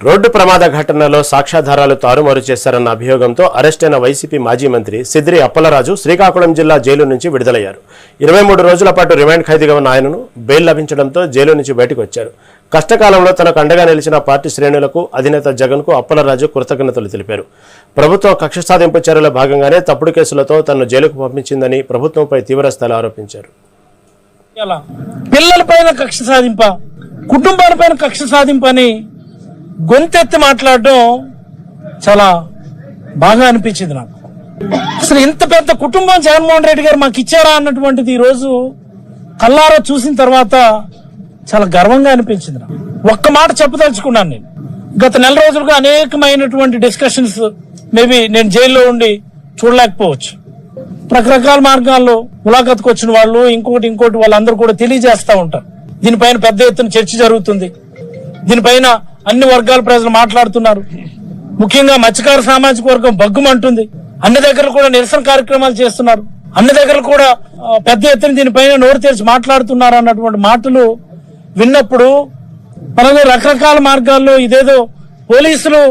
Road ప్రమాద ఘటనలో సాక్ష్యాధారాలు తారుమారు చేశారన్న అభియోగంతో అరెస్టైన వైసీపీ మాజీ మంత్రి సిద్రి అప్పలరాజు శ్రీకాకుళం జిల్లా జైలు నుంచి విడుదలయ్యారు. 23 రోజుల పాటు రిమాండ్ ఖైదీగా ఉన్న ఆయనను బెయిల్ లభించడంతో జైలు నుంచి బయటకు వచ్చారు. కష్టకాలంలో తనకు అండగా నిలిచిన పార్టీ శ్రేణులకు అధినేత జగన్కు అప్పలరాజు కృతజ్ఞతలు తెలిపారు. ప్రభుత్వం కక్ష సాధింపు చర్యల భాగంగానే తప్పుడు కేసులతో తనను జైలుకు పంపించిందని ప్రభుత్వంపై తీవ్రస్థాయిలో ఆరోపించారు. పిల్లలపైన కక్ష సాధింప, కుటుంబాలపైన కక్ష సాధింపని గొంతెత్తి మాట్లాడడం చాలా బాగా అనిపించింది నాకు. అసలు ఇంత పెద్ద కుటుంబం జగన్మోహన్ రెడ్డి గారు మాకు ఇచ్చారా అన్నటువంటిది ఈ రోజు కల్లారా చూసిన తర్వాత చాలా గర్వంగా అనిపించింది నాకు. ఒక్క మాట చెప్పదలుచుకున్నాను. నేను గత నెల రోజులుగా అనేకమైనటువంటి డిస్కషన్స్ మేబీ నేను జైల్లో ఉండి చూడలేకపోవచ్చు. రకరకాల మార్గాల్లో ములాఖత్కు వచ్చిన వాళ్ళు ఇంకోటి వాళ్ళందరూ కూడా తెలియజేస్తా ఉంటారు. దీనిపైన పెద్ద ఎత్తున చర్చ జరుగుతుంది. దీనిపైన అన్ని వర్గాల ప్రజలు మాట్లాడుతున్నారు. ముఖ్యంగా మత్స్యకార సామాజిక వర్గం బగ్గుమంటుంది. అన్ని దగ్గర కూడా నిరసన కార్యక్రమాలు చేస్తున్నారు. అన్ని దగ్గర కూడా పెద్ద ఎత్తున దీనిపైన నోరు తెరిచి మాట్లాడుతున్నారు అన్నటువంటి మాటలు విన్నప్పుడు మనలో రకరకాల మార్గాల్లో ఇదేదో పోలీసులు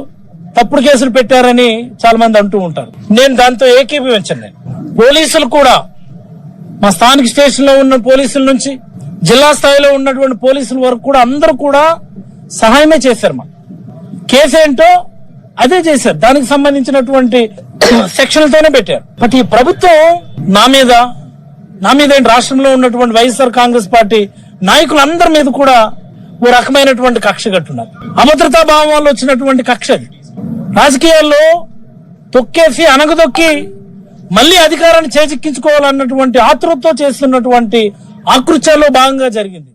తప్పుడు కేసులు పెట్టారని చాలా మంది అంటూ ఉంటారు. నేను దాంతో ఏకీభవించను. నేను పోలీసులు కూడా మా స్థానిక స్టేషన్ లో ఉన్న పోలీసుల నుంచి జిల్లా స్థాయిలో ఉన్నటువంటి పోలీసుల వరకు కూడా అందరూ కూడా సహాయమే చేశారు. మా కేసు ఏంటో అదే చేశారు. దానికి సంబంధించినటువంటి సెక్షన్లతోనే పెట్టారు. బట్ ఈ ప్రభుత్వం నా మీద ఏంటి, రాష్ట్రంలో ఉన్నటువంటి వైఎస్ఆర్ కాంగ్రెస్ పార్టీ నాయకులందరి మీద కూడా ఓ రకమైనటువంటి కక్ష కట్టున్నారు. అభద్రతా భావం వల్ల వచ్చినటువంటి కక్ష అది. రాజకీయాల్లో తొక్కేసి అనగదొక్కి మళ్లీ అధికారాన్ని చేజిక్కించుకోవాలన్నటువంటి ఆతృతతో చేస్తున్నటువంటి ఆకృత్యాల్లో భాగంగా జరిగింది.